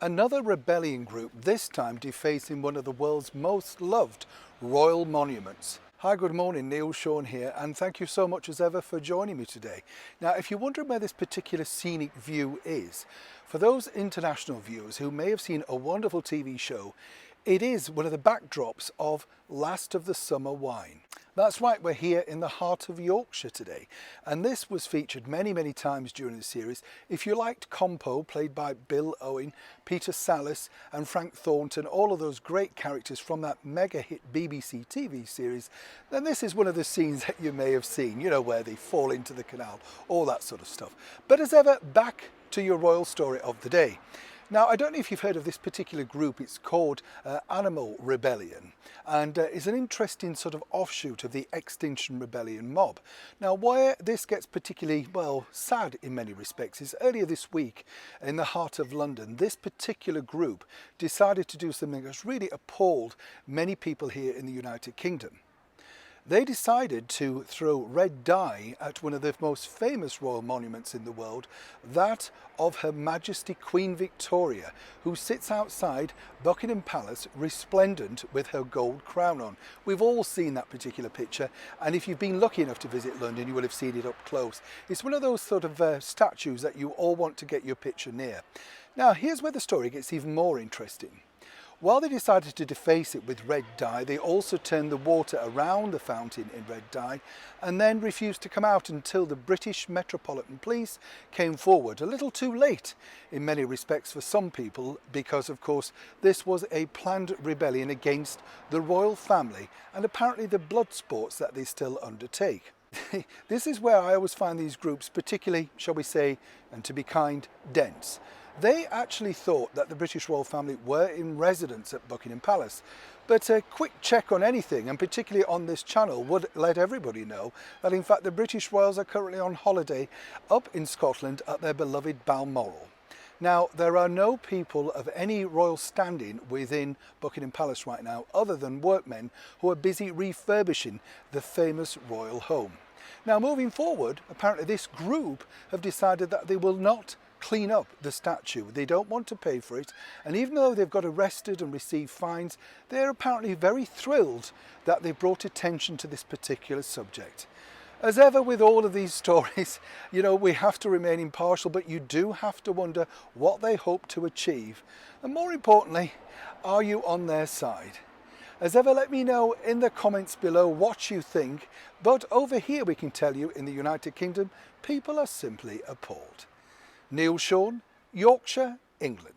Another rebellion group, this time defacing one of the world's most loved royal monuments. Hi, good morning, Neil Sean here, and thank you so much as ever for joining me today. Now, if you're wondering where this particular scenic view is, for those international viewers who may have seen a wonderful TV show, it is one of the backdrops of Last of the Summer Wine. That's right, we're here in the heart of Yorkshire today, and this was featured many times during the series. If you liked Compo, played by Bill Owen, Peter Sallis and Frank Thornton, all of those great characters from that mega hit BBC TV series, then this is one of the scenes that you may have seen, you know, where they fall into the canal, all that sort of stuff. But as ever, back to your royal story of the day. Now, I don't know if you've heard of this particular group. It's called Animal Rebellion, and is an interesting sort of offshoot of the Extinction Rebellion mob. Now, where this gets particularly, well, sad in many respects is earlier this week in the heart of London, this particular group decided to do something that's really appalled many people here in the United Kingdom. They decided to throw red dye at one of the most famous royal monuments in the world, that of Her Majesty Queen Victoria, who sits outside Buckingham Palace resplendent with her gold crown on. We've all seen that particular picture, and if you've been lucky enough to visit London, you will have seen it up close. It's one of those sort of statues that you all want to get your picture near. Now, here's where the story gets even more interesting. While they decided to deface it with red dye, they also turned the water around the fountain in red dye and then refused to come out until the British Metropolitan Police came forward, a little too late in many respects for some people, because of course this was a planned rebellion against the royal family and apparently the blood sports that they still undertake. This is where I always find these groups particularly, shall we say, and to be kind, dense. They actually thought that the British royal family were in residence at Buckingham Palace, but a quick check on anything, and particularly on this channel, would let everybody know that in fact the British royals are currently on holiday up in Scotland at their beloved Balmoral. Now, there are no people of any royal standing within Buckingham Palace right now other than workmen who are busy refurbishing the famous royal home. Now, moving forward, apparently this group have decided that they will not clean up the statue. They don't want to pay for it, and even though they've got arrested and received fines, they're apparently very thrilled that they brought attention to this particular subject. As ever with all of these stories, you know, we have to remain impartial, but you do have to wonder what they hope to achieve, and more importantly, are you on their side? As ever, let me know in the comments below what you think, but over here we can tell you in the United Kingdom, people are simply appalled. Neil Sean, Yorkshire, England.